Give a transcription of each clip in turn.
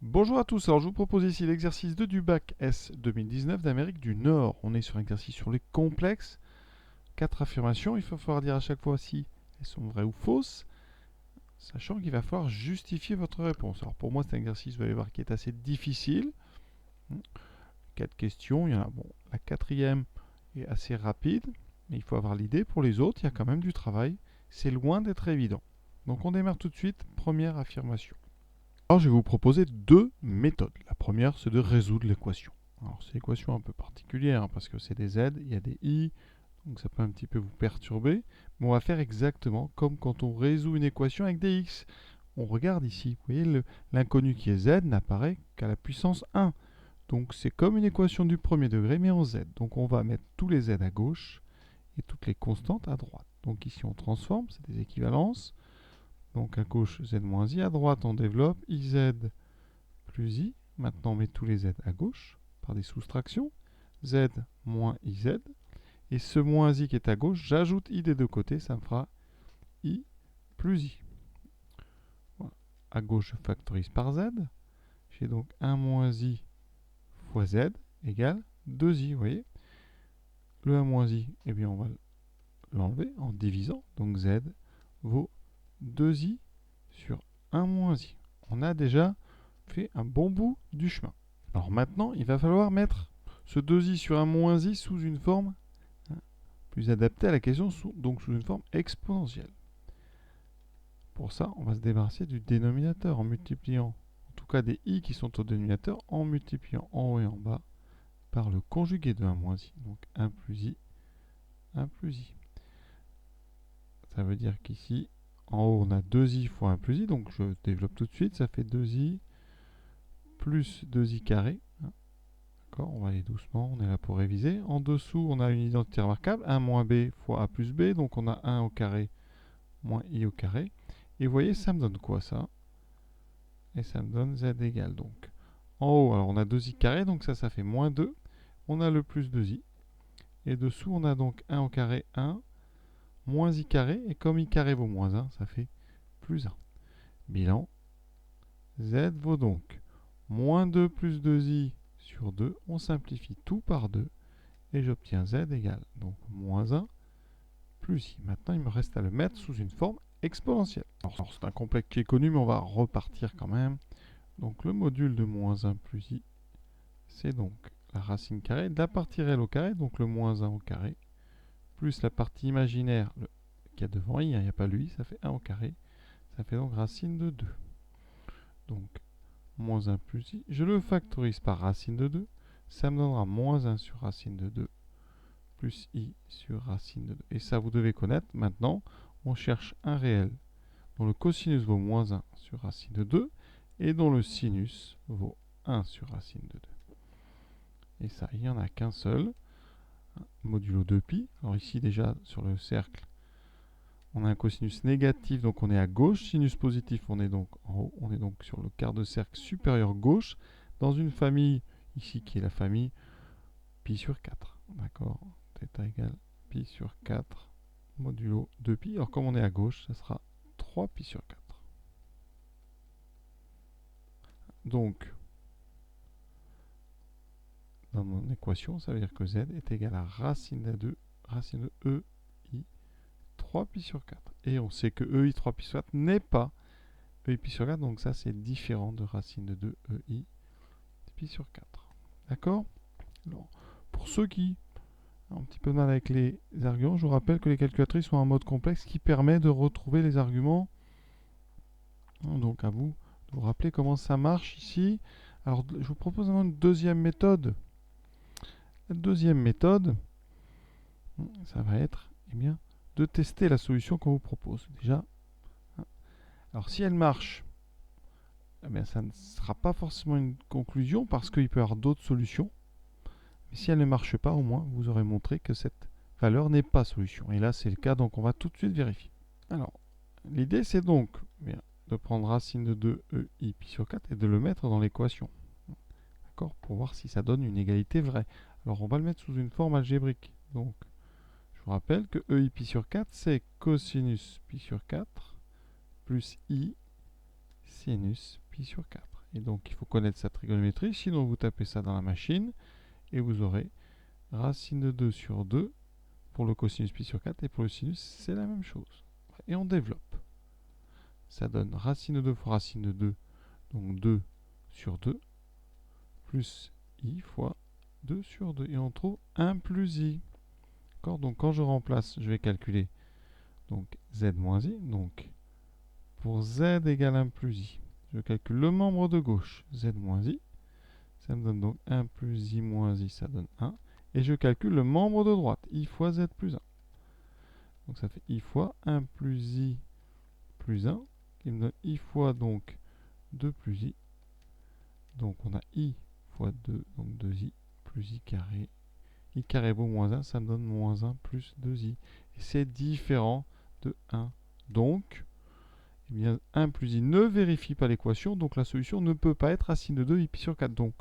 Bonjour à tous, alors je vous propose ici l'exercice 2 du bac S 2019 d'Amérique du Nord. On est sur un exercice sur les complexes, 4 affirmations, il va falloir dire à chaque fois si elles sont vraies ou fausses, sachant qu'il va falloir justifier votre réponse. Alors pour moi c'est un exercice, vous allez voir, qui est assez difficile. 4 questions, il y en a, bon, la quatrième est assez rapide, mais il faut avoir l'idée. Pour les autres, il y a quand même du travail, c'est loin d'être évident. Donc on démarre tout de suite, première affirmation. Alors, je vais vous proposer deux méthodes. La première, c'est de résoudre l'équation. Alors, c'est une équation un peu particulière hein, parce que c'est des z, il y a des i, donc ça peut un petit peu vous perturber. Mais on va faire exactement comme quand on résout une équation avec des x. On regarde ici, vous voyez, l'inconnu qui est z n'apparaît qu'à la puissance 1. Donc, c'est comme une équation du premier degré, mais en z. Donc, on va mettre tous les z à gauche et toutes les constantes à droite. Donc, ici, on transforme, c'est des équivalences. Donc à gauche, z moins i, à droite, on développe iz plus i. Maintenant, on met tous les z à gauche par des soustractions. Z moins iz. Et ce moins i qui est à gauche, j'ajoute i des deux côtés, ça me fera i plus i. Voilà. À gauche, je factorise par z. J'ai donc 1 moins i fois z égale 2i, vous voyez. Le 1 moins i, eh bien, on va l'enlever en divisant. Donc z vaut 2i sur 1 moins i. On a déjà fait un bon bout du chemin. Alors maintenant, il va falloir mettre ce 2i sur 1 moins i sous une forme plus adaptée à la question, donc sous une forme exponentielle. Pour ça, on va se débarrasser du dénominateur en multipliant, en tout cas des i qui sont au dénominateur, en multipliant en haut et en bas par le conjugué de 1 moins i. Donc 1 plus i, 1 plus i. Ça veut dire qu'ici, en haut, on a 2i fois 1 plus i, donc je développe tout de suite, ça fait 2i plus 2i carré. D'accord, on va aller doucement, on est là pour réviser. En dessous, on a une identité remarquable, 1 moins b fois a plus b, donc on a 1 au carré moins i au carré. Et vous voyez, ça me donne quoi ça? Et ça me donne z égale donc. En haut, alors on a 2i carré, donc ça fait moins 2. On a le plus 2i. Et dessous, on a donc 1 au carré, 1, moins i carré. Et comme i carré vaut moins 1, ça fait plus 1. Bilan, z vaut donc moins 2 plus 2i sur 2. On simplifie tout par 2. Et j'obtiens z égale donc moins 1 plus i. Maintenant, il me reste à le mettre sous une forme exponentielle. Alors c'est un complexe qui est connu, mais on va repartir quand même. Donc le module de moins 1 plus i, c'est donc la racine carrée de la partie réelle au carré, donc le moins 1 au carré, plus la partie imaginaire qui a devant i, il n'y a pas le i, ça fait 1 au carré. Ça fait donc racine de 2. Donc moins 1 plus i, je le factorise par racine de 2. Ça me donnera moins 1 sur racine de 2 plus i sur racine de 2. Et ça, vous devez connaître. Maintenant, on cherche un réel dont le cosinus vaut moins 1 sur racine de 2 et dont le sinus vaut 1 sur racine de 2. Et ça, il n'y en a qu'un seul, modulo 2pi. Alors ici, déjà, sur le cercle, on a un cosinus négatif, donc on est à gauche. Sinus positif, on est donc en haut. On est donc sur le quart de cercle supérieur gauche, dans une famille, ici, qui est la famille pi sur 4. D'accord, θ égale pi sur 4 modulo 2pi. Alors comme on est à gauche, ça sera 3 pi sur 4. Donc, dans mon équation, ça veut dire que z est égal à racine de 2, racine de e i 3 pi sur 4. Et on sait que e i 3 pi sur 4 n'est pas e i pi sur 4, donc ça c'est différent de racine de 2 e i pi sur 4. D'accord? Alors, pour ceux qui un petit peu de mal avec les arguments, je vous rappelle que les calculatrices ont un mode complexe qui permet de retrouver les arguments. Donc à vous de vous rappeler comment ça marche ici. Alors je vous propose une deuxième méthode. La deuxième méthode, ça va être de tester la solution qu'on vous propose. Déjà, alors si elle marche, ça ne sera pas forcément une conclusion parce qu'il peut y avoir d'autres solutions. Mais si elle ne marche pas, au moins, vous aurez montré que cette valeur n'est pas solution. Et là, c'est le cas, donc on va tout de suite vérifier. Alors, l'idée, c'est donc de prendre racine de 2 e i pi sur 4 et de le mettre dans l'équation. D'accord? Pour voir si ça donne une égalité vraie. Alors, on va le mettre sous une forme algébrique. Donc, je vous rappelle que e i pi sur 4, c'est cosinus pi sur 4 plus i sinus pi sur 4. Et donc il faut connaître sa trigonométrie, sinon vous tapez ça dans la machine et vous aurez racine de 2 sur 2 pour le cosinus pi sur 4 et pour le sinus c'est la même chose. Et on développe. Ça donne racine de 2 fois racine de 2, donc 2 sur 2, plus i fois 2 sur 2. Et on trouve 1 plus i. Donc quand je remplace, je vais calculer donc z moins i. Donc pour z égale 1 plus i, je calcule le membre de gauche, z moins i. Ça me donne donc 1 plus i moins i, ça donne 1. Et je calcule le membre de droite, i fois z plus 1. Donc ça fait i fois 1 plus i plus 1, qui me donne i fois donc 2 plus i. Donc on a i fois 2, donc 2i, plus i carré. I carré vaut moins 1, ça me donne moins 1 plus 2i. Et c'est différent de 1. Donc, eh bien, 1 plus i ne vérifie pas l'équation, donc la solution ne peut pas être racine de 2 i pi sur 4. Donc,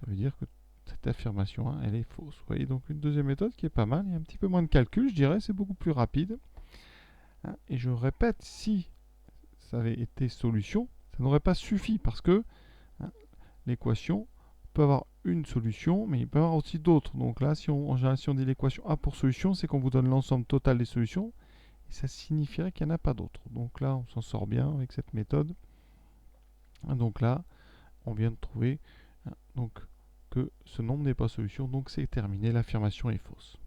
ça veut dire que cette affirmation, hein, elle est fausse. Vous voyez, donc une deuxième méthode qui est pas mal. Il y a un petit peu moins de calcul, je dirais, c'est beaucoup plus rapide. Hein, et je répète, si ça avait été solution, ça n'aurait pas suffi parce que hein, l'équation peut avoir une solution, mais il peut y avoir aussi d'autres. Donc là, en général, si on dit l'équation A pour solution, c'est qu'on vous donne l'ensemble total des solutions. Et ça signifierait qu'il n'y en a pas d'autres. Donc là, on s'en sort bien avec cette méthode. Donc là, on vient de trouver donc, que ce nombre n'est pas solution. Donc c'est terminé, l'affirmation est fausse.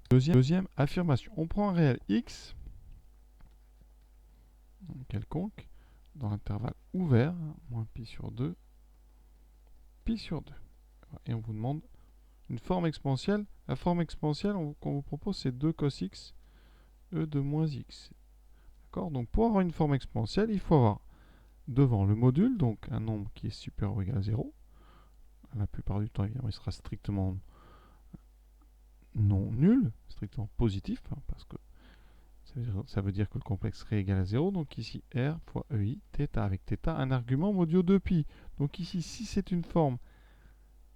Deuxième affirmation. On prend un réel x, quelconque, dans l'intervalle ouvert, moins pi sur 2, pi sur 2. Et on vous demande une forme exponentielle. La forme exponentielle qu'on vous propose, c'est 2 cos x, e de moins x. D'accord? Donc pour avoir une forme exponentielle, il faut avoir devant le module, donc un nombre qui est supérieur ou égal à 0. La plupart du temps, évidemment, il sera strictement non nul, strictement positif, hein, parce que ça veut dire que le complexe serait égal à 0. Donc ici, r fois ei, θ avec θ, un argument modulo 2pi. Donc ici, si c'est une forme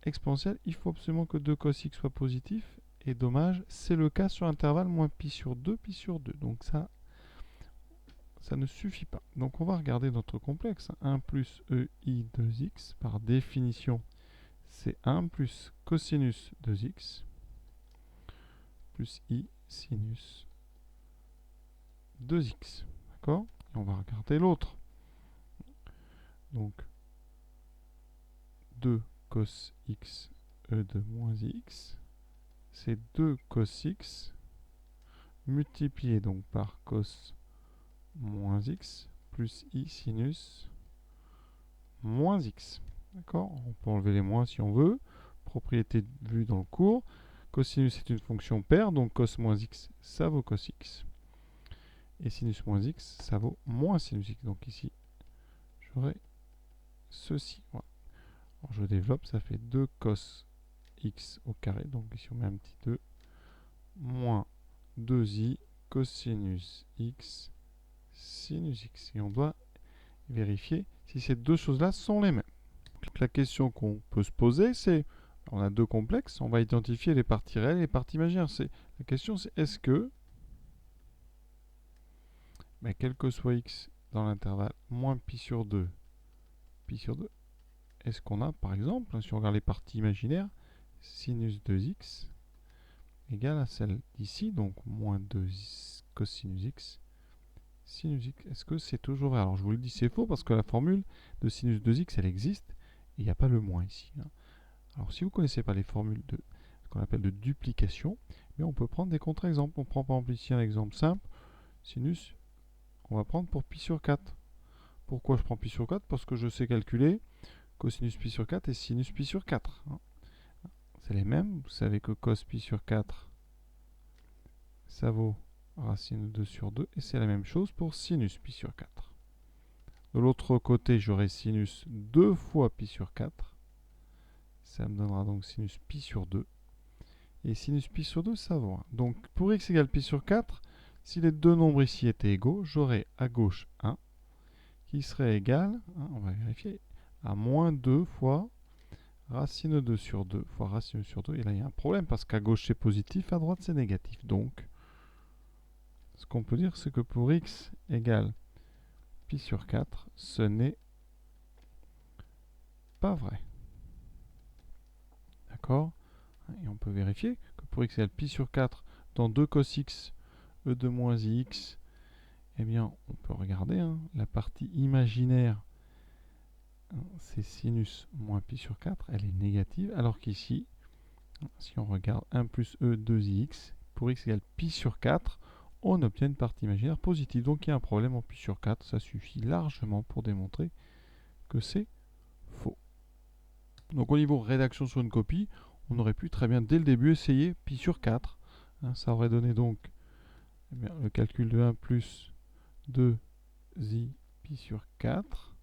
exponentielle, il faut absolument que 2 cos x soit positif. Et dommage, c'est le cas sur l'intervalle moins pi sur 2, pi sur 2. Donc ça ne suffit pas. Donc on va regarder notre complexe. 1 plus ei 2x, par définition, c'est 1 plus cosinus 2x, plus i sinus 2x. D'accord? Et on va regarder l'autre. Donc 2 cos x e de moins x, c'est 2 cos x multiplié donc par cos moins x plus i sinus moins x. D'accord? On peut enlever les moins si on veut. Propriété vue dans le cours. Cosinus est une fonction paire, donc cos moins x, ça vaut cos x. Et sinus moins x, ça vaut moins sinus x. Donc ici, j'aurai ceci. Voilà. Alors je développe, ça fait 2 cos x au carré. Donc ici, on met un petit 2. Moins 2i cosinus x sinus x. Et on doit vérifier si ces deux choses-là sont les mêmes. Donc, la question qu'on peut se poser, c'est, on a deux complexes, on va identifier les parties réelles et les parties imaginaires. La question c'est, est-ce que, quel que soit x dans l'intervalle moins pi sur 2, est-ce qu'on a, par exemple, si on regarde les parties imaginaires, sinus 2x égale à celle d'ici, donc moins 2 cosinus x, sinus x. Est-ce que c'est toujours vrai? Alors je vous le dis, c'est faux parce que la formule de sinus 2x, elle existe, et il n'y a pas le moins ici. Hein. Alors si vous ne connaissez pas les formules de ce qu'on appelle de duplication, mais on peut prendre des contre-exemples. On prend par exemple ici un exemple simple, sinus, on va prendre pour pi sur 4. Pourquoi je prends pi sur 4? Parce que je sais calculer cosinus pi sur 4 et sinus pi sur 4. Hein. C'est les mêmes, vous savez que cos pi sur 4, ça vaut racine de 2 sur 2, et c'est la même chose pour sinus pi sur 4. De l'autre côté, j'aurai sinus 2 fois pi sur 4. Ça me donnera donc sinus pi sur 2. Et sinus pi sur 2, ça vaut 1. Donc pour x égale pi sur 4, si les deux nombres ici étaient égaux, j'aurais à gauche 1, qui serait égal, on va vérifier, à moins 2 fois racine 2 sur 2 fois racine sur 2. Et là, il y a un problème, parce qu'à gauche c'est positif, à droite c'est négatif. Donc, ce qu'on peut dire, c'est que pour x égale pi sur 4, ce n'est pas vrai. D'accord? Et on peut vérifier que pour x égale pi sur 4 dans 2 cos x, e de moins ix, eh bien, on peut regarder, hein, la partie imaginaire, hein, c'est sinus moins pi sur 4, elle est négative, alors qu'ici, si on regarde 1 plus e 2ix, pour x égale pi sur 4, on obtient une partie imaginaire positive. Donc il y a un problème en pi sur 4, ça suffit largement pour démontrer que c'est faux. Donc au niveau rédaction sur une copie, on aurait pu très bien dès le début essayer pi sur 4. Hein, ça aurait donné donc eh bien, le calcul de 1 plus 2i pi sur 4,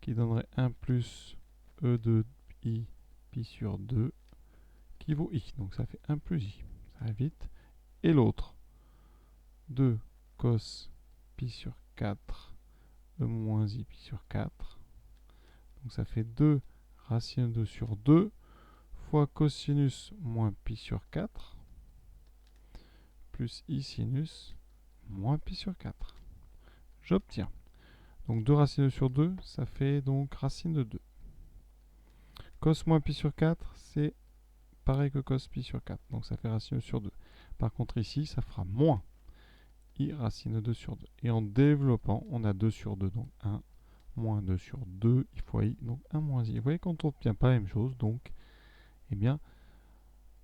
qui donnerait 1 plus e de i pi sur 2, qui vaut i. Donc ça fait 1 plus i. Ça va vite. Et l'autre, 2 cos pi sur 4, e moins i pi sur 4. Donc ça fait 2 racine 2 sur 2 fois cosinus moins pi sur 4 plus i sinus moins pi sur 4. J'obtiens. Donc 2 racine 2 sur 2, ça fait donc racine de 2. Cos moins pi sur 4, c'est pareil que cos pi sur 4. Donc ça fait racine 2 sur 2. Par contre ici, ça fera moins i racine 2 sur 2. Et en développant, on a 2 sur 2, donc 1 moins 2 sur 2 i fois i, donc 1 moins i. Vous voyez qu'on n'obtient pas la même chose, donc eh bien,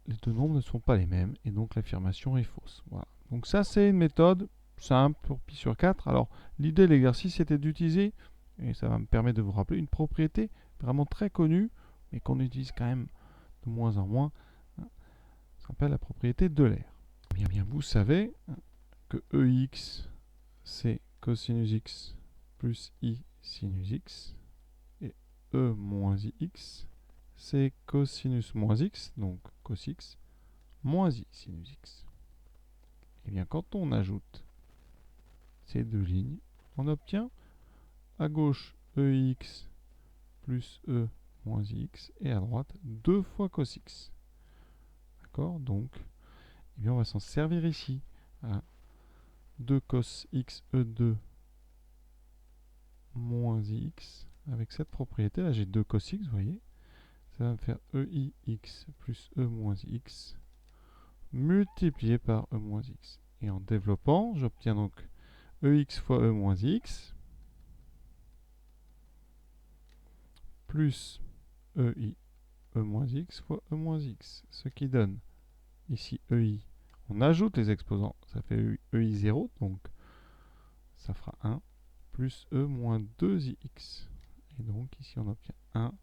les deux nombres ne sont pas les mêmes, et donc l'affirmation est fausse. Voilà. Donc ça, c'est une méthode simple pour pi sur 4. Alors, l'idée de l'exercice, c'était d'utiliser, et ça va me permettre de vous rappeler, une propriété vraiment très connue, mais qu'on utilise quand même de moins en moins. Ça s'appelle la propriété d'Euler. Bien, vous savez que EX, c'est cosinus x plus i sinus x, et E moins ix, c'est cosinus moins x, donc cos x, moins i sinus x. Et bien quand on ajoute ces deux lignes, on obtient à gauche ex plus e moins ix, et à droite 2 fois cos x. D'accord? Donc, eh bien on va s'en servir ici. À 2 cos x e2 moins ix, avec cette propriété, là j'ai 2 cos x, vous voyez, ça va me faire eix plus e moins x multiplié par e moins x. Et en développant, j'obtiens donc ex fois e moins x plus ei e moins x fois e moins x, ce qui donne ici ei. On ajoute les exposants, ça fait ei0, donc ça fera 1 plus e moins 2ix. Et donc ici on obtient 1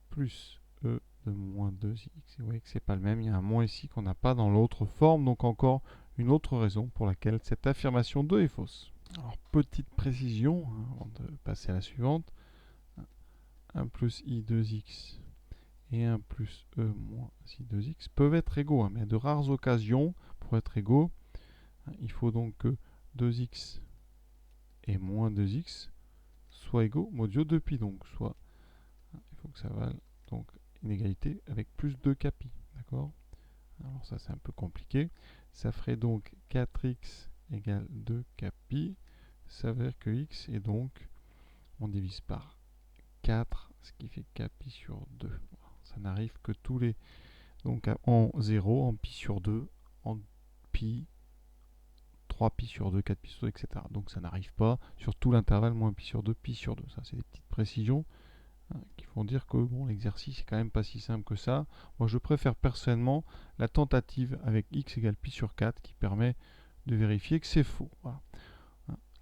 plus e de moins 2ix. Vous voyez que c'est pas le même, il y a un moins ici qu'on n'a pas dans l'autre forme, donc encore une autre raison pour laquelle cette affirmation 2 est fausse. Alors petite précision, hein, avant de passer à la suivante, 1 plus i2x et 1 plus e moins i2x peuvent être égaux, hein, mais à de rares occasions, pour être égaux, hein, il faut donc que 2x et moins 2x soient égaux modulo 2pi, donc soit, hein, il faut que ça vaille donc une égalité avec plus 2 kpi, d'accord? Alors ça c'est un peu compliqué, ça ferait donc 4x égale 2 kpi, ça veut dire que x est donc, on divise par 4, ce qui fait kpi sur 2. Ça n'arrive que tous les, donc en 0, en pi sur 2, en pi, 3 pi sur 2, 4 pi sur 2, etc. Donc ça n'arrive pas sur tout l'intervalle moins pi sur 2, pi sur 2. Ça c'est des petites précisions, hein, qui font dire que bon, l'exercice est quand même pas si simple que ça. Moi je préfère personnellement la tentative avec x égale pi sur 4 qui permet de vérifier que c'est faux. Voilà.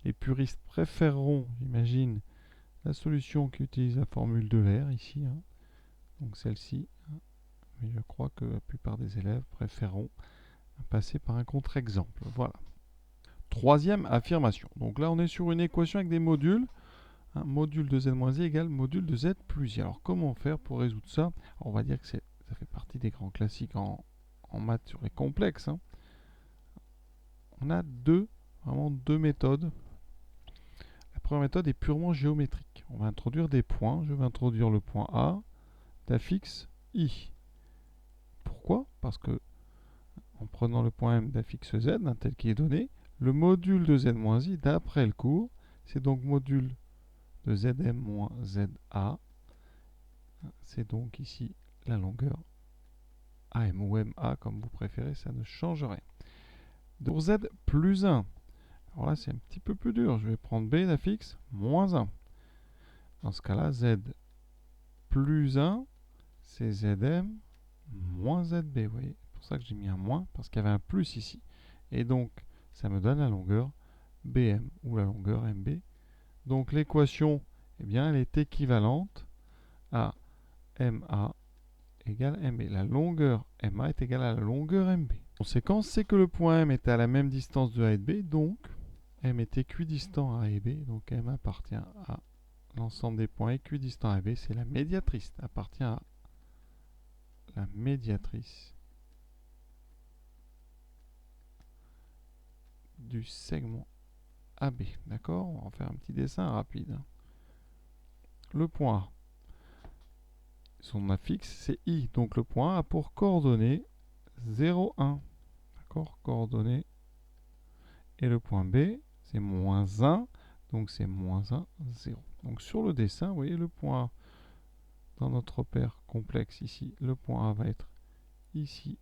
Les puristes préféreront, j'imagine, la solution qui utilise la formule d'Euler ici, hein, donc celle-ci, hein, mais je crois que la plupart des élèves préféreront passer par un contre-exemple. Voilà. Troisième affirmation. Donc là, on est sur une équation avec des modules. Un module de z-i égale module de z plus i. Alors comment faire pour résoudre ça? Alors, on va dire que ça fait partie des grands classiques en maths sur les complexes, hein. On a vraiment deux méthodes. La première méthode est purement géométrique. On va introduire des points. Je vais introduire le point A d'affixe i. Pourquoi? Parce que en prenant le point M d'affixe z, hein, tel qu'il est donné, le module de z-i d'après le cours, c'est donc module de zm moins za, hein, c'est donc ici la longueur AM ou MA, comme vous préférez, ça ne change rien. Pour Z plus 1, alors là c'est un petit peu plus dur, je vais prendre B d'affixe moins 1. Dans ce cas-là, Z plus 1, c'est ZM moins ZB. Vous voyez, c'est pour ça que j'ai mis un moins, parce qu'il y avait un plus ici. Et donc, ça me donne la longueur BM, ou la longueur MB. Donc l'équation, eh bien, elle est équivalente à MA égale MB. La longueur MA est égale à la longueur MB. La conséquence, c'est que le point M est à la même distance de A et de B, donc M est équidistant à A et B, donc M appartient à l'ensemble des points équidistants à B, c'est la médiatrice, appartient à la médiatrice du segment AB. D'accord? On va en faire un petit dessin rapide. Le point A, son affixe, c'est I. Donc le point A a pour coordonnées 0, 1. D'accord? Coordonnées. Et le point B, c'est moins 1. Donc c'est moins 1, 0. Donc sur le dessin, vous voyez le point A dans notre repère complexe ici. Le point A va être ici.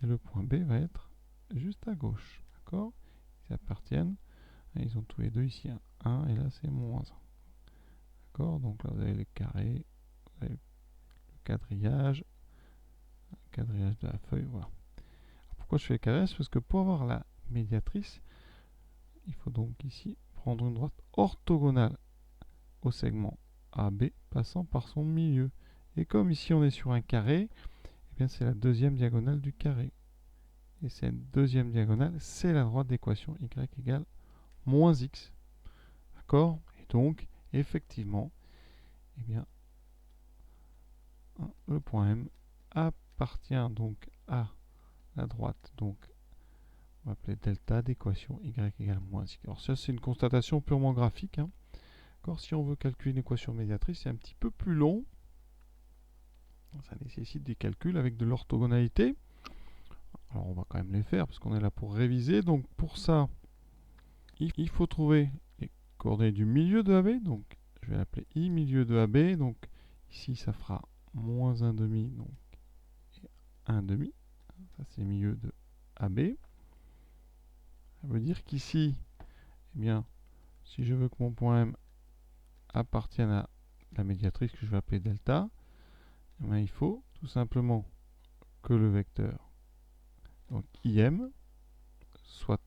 Et le point B va être juste à gauche. D'accord? Ils appartiennent. Ils ont tous les deux ici un 1 et là c'est moins 1. D'accord? Donc là vous avez les carrés, vous avez le quadrillage de la feuille, voilà. Alors pourquoi je fais le carré? C'est parce que pour avoir la médiatrice, il faut donc ici prendre une droite orthogonale au segment AB passant par son milieu. Et comme ici on est sur un carré, eh bien c'est la deuxième diagonale du carré. Et cette deuxième diagonale, c'est la droite d'équation y égale moins x. D'accord? Et donc, effectivement, eh bien, le point M appartient donc à la droite. Donc, on va appeler delta d'équation y égale moins x. Alors ça, c'est une constatation purement graphique. Hein. Si on veut calculer une équation médiatrice, c'est un petit peu plus long. Ça nécessite des calculs avec de l'orthogonalité. Alors, on va quand même les faire parce qu'on est là pour réviser. Donc, pour ça, il faut trouver les coordonnées du milieu de AB. Donc, je vais l'appeler I milieu de AB. Donc, ici, ça fera moins 1 demi, donc 1 demi. Ça, c'est le milieu de AB. Ça veut dire qu'ici, eh bien, si je veux que mon point M appartienne à la médiatrice que je vais appeler delta, eh bien, il faut tout simplement que le vecteur, donc IM, soit,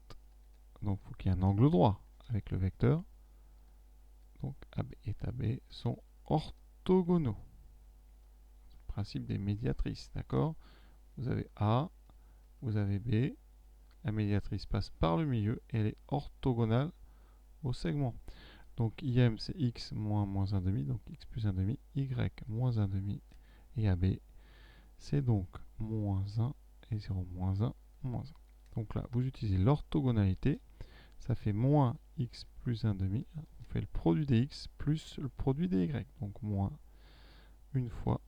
donc il faut qu'il y ait un angle droit avec le vecteur, donc AB et AB sont orthogonaux. C'est le principe des médiatrices, d'accord? Vous avez A, vous avez B, la médiatrice passe par le milieu et elle est orthogonale au segment. Donc IM c'est X moins 1 demi, donc X plus 1 demi, Y moins 1 demi, et AB c'est donc moins 1 et 0 moins 1, moins 1. Donc là, vous utilisez l'orthogonalité, ça fait moins X plus 1 demi, on fait le produit des X plus le produit des Y, donc moins une fois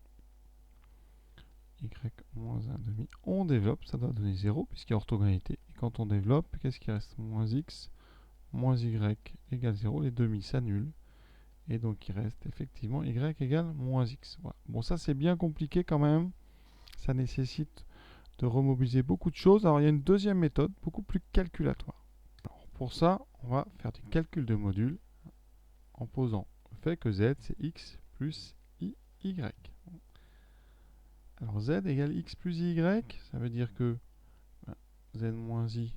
Y moins 1 demi, on développe, ça doit donner 0 puisqu'il y a orthogonalité, et quand on développe, qu'est-ce qui reste? Moins X moins y égale 0, les demi s'annulent, et donc il reste effectivement y égale moins x. Voilà. Bon, ça c'est bien compliqué quand même, ça nécessite de remobiliser beaucoup de choses. Alors il y a une deuxième méthode, beaucoup plus calculatoire. Alors, pour ça, on va faire du calcul de modules en posant le fait que z c'est x plus y. Alors z égale x plus y, ça veut dire que z moins i,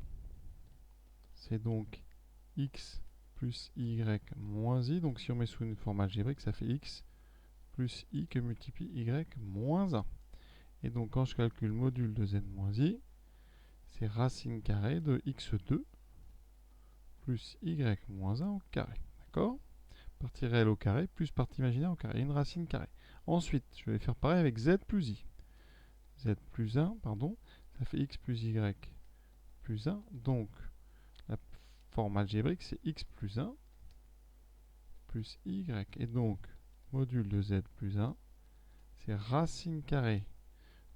c'est donc x plus y moins i. Donc si on met sous une forme algébrique, ça fait x plus i que multiplie y moins 1. Et donc quand je calcule module de z moins i, c'est racine carrée de x2 plus y moins 1 au carré. D'accord? Partie réelle au carré plus partie imaginaire au carré. Une racine carrée. Ensuite, je vais faire pareil avec z plus i. Z plus 1, pardon, ça fait x plus y plus 1. Donc, la forme algébrique, c'est x plus 1 plus y. Et donc, module de z plus 1, c'est racine carrée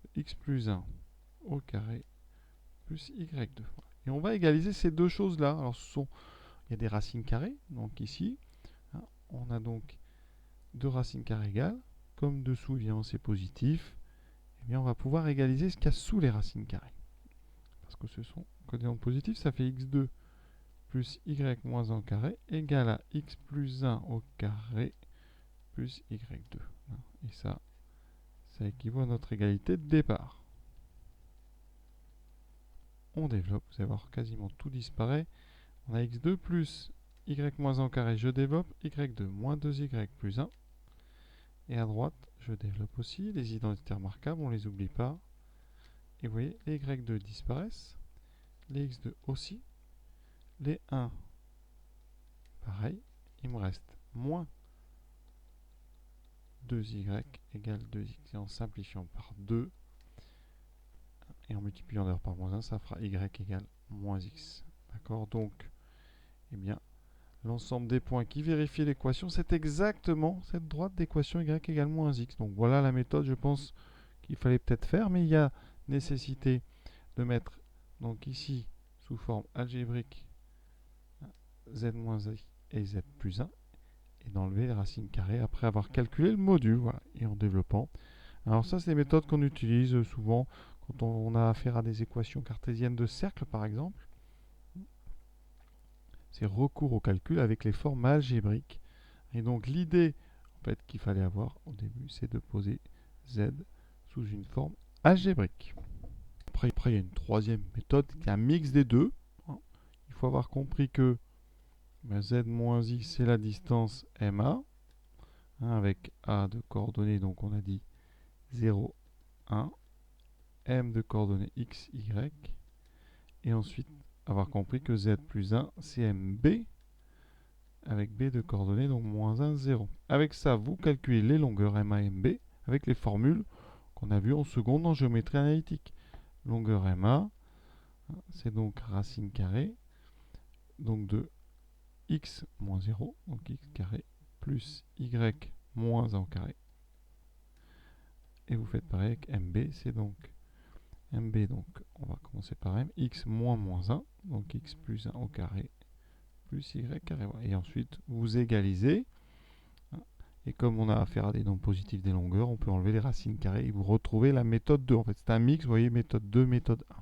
de x plus 1 au carré plus y2. Et on va égaliser ces deux choses-là. Alors, il y a des racines carrées. Donc ici, hein, on a donc deux racines carrées égales. comme dessous évidemment c'est positif, eh bien on va pouvoir égaliser ce qu'il y a sous les racines carrées. Parce que ce sont coordonnées positifs, ça fait x2 plus y moins 1 au carré égale à x plus 1 au carré plus y2. Et ça équivaut à notre égalité de départ. On développe, vous allez voir quasiment tout disparaît. On a x2 plus y moins 1 au carré, je développe, y2 moins 2y plus 1. Et à droite, je développe aussi les identités remarquables, on ne les oublie pas. Et vous voyez, les y2 disparaissent, les x2 aussi, les 1, pareil, il me reste moins 2y égale 2x. Et en simplifiant par 2, et en multipliant d'ailleurs par moins 1, ça fera y égale moins x. D'accord? Donc, eh bien, l'ensemble des points qui vérifient l'équation, c'est exactement cette droite d'équation y égale moins x. Donc voilà la méthode, je pense, qu'il fallait peut-être faire, mais il y a nécessité de mettre donc ici sous forme algébrique z moins i et z plus 1 et d'enlever les racines carrées après avoir calculé le module, voilà, et en développant. Alors ça, c'est des méthodes qu'on utilise souvent quand on a affaire à des équations cartésiennes de cercle par exemple. C'est recours au calcul avec les formes algébriques. Et donc l'idée en fait, qu'il fallait avoir au début, c'est de poser z sous une forme algébrique. Après, il y a une troisième méthode qui est un mix des deux. Il faut avoir compris que z moins i, c'est la distance MA, avec A de coordonnées, donc on a dit 0, 1, M de coordonnées x, y, et ensuite avoir compris que z plus 1, c'est MB, avec B de coordonnées, donc moins 1, 0. Avec ça, vous calculez les longueurs MA et MB avec les formules qu'on a vues en seconde en géométrie analytique. Longueur MA, c'est donc racine carrée, donc de x moins 0, donc x carré, plus y moins 1 au carré. Et vous faites pareil avec MB, c'est donc MB, donc on va commencer par M, x moins moins 1, donc x plus 1 au carré, plus y carré. Et ensuite, vous égalisez. Et comme on a affaire à des nombres positifs des longueurs, on peut enlever les racines carrées et vous retrouvez la méthode 2. En fait, c'est un mix, vous voyez, méthode 2, méthode 1.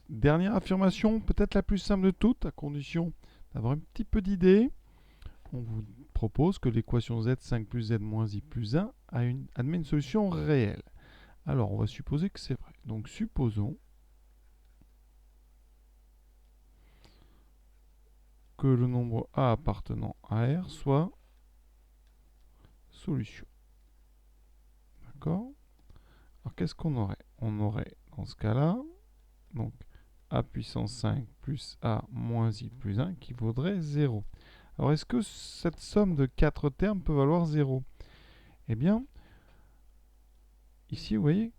Dernière affirmation, peut-être la plus simple de toutes, à condition d'avoir un petit peu d'idée. On vous propose que l'équation z5 plus z moins i plus 1 admet une solution réelle. Alors, on va supposer que c'est vrai. Donc, supposons que le nombre a appartenant à R soit solution. D'accord? Alors, qu'est-ce qu'on aurait? On aurait, dans ce cas-là, donc a puissance 5 plus a moins i plus 1 qui vaudrait 0. Alors, est-ce que cette somme de 4 termes peut valoir 0? Eh bien, ici, vous voyez,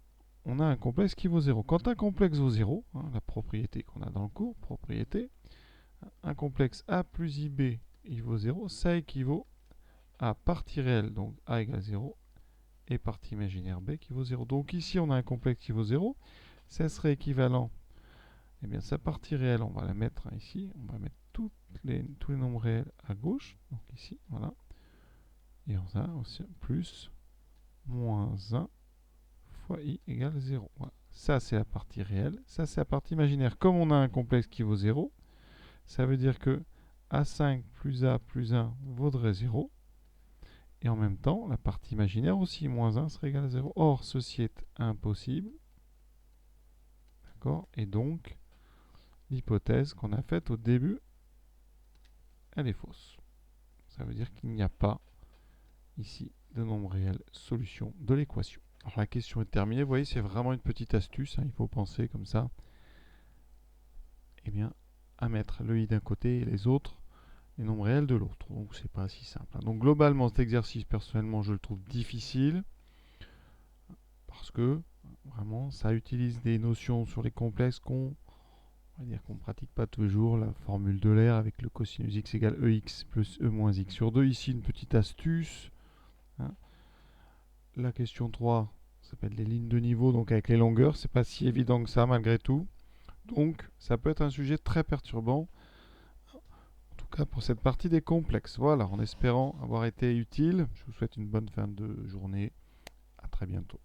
on a un complexe qui vaut 0. Quand un complexe vaut 0, la propriété qu'on a dans le cours, propriété, un complexe a plus ib, il vaut 0, ça équivaut à partie réelle, donc a égale 0, et partie imaginaire b qui vaut 0. Donc ici, on a un complexe qui vaut 0, ça serait équivalent, eh bien sa partie réelle, on va la mettre ici, on va mettre tous les nombres réels à gauche, donc ici, voilà, et on a aussi plus moins 1 fois i égale 0. Voilà. Ça, c'est la partie réelle. Ça, c'est la partie imaginaire. Comme on a un complexe qui vaut 0, ça veut dire que a5 plus a plus 1 vaudrait 0. Et en même temps, la partie imaginaire aussi, moins 1 serait égal à 0. Or, ceci est impossible. D'accord? Et donc, l'hypothèse qu'on a faite au début, elle est fausse. Ça veut dire qu'il n'y a pas, ici, de nombre réel solution de l'équation. Alors la question est terminée. Vous voyez, c'est vraiment une petite astuce. Il faut penser comme ça. Eh bien, à mettre le i d'un côté et les autres, les nombres réels de l'autre. Donc, c'est pas si simple. Donc, globalement, cet exercice, personnellement, je le trouve difficile. Parce que, vraiment, ça utilise des notions sur les complexes qu'on ne pratique pas toujours. La formule de l'air avec le cosinus x égale ex plus e moins x sur 2. Ici, une petite astuce. La question 3 s'appelle les lignes de niveau, donc avec les longueurs. C'est pas si évident que ça, malgré tout. Donc, ça peut être un sujet très perturbant. En tout cas pour cette partie des complexes. Voilà, en espérant avoir été utile, je vous souhaite une bonne fin de journée. À très bientôt.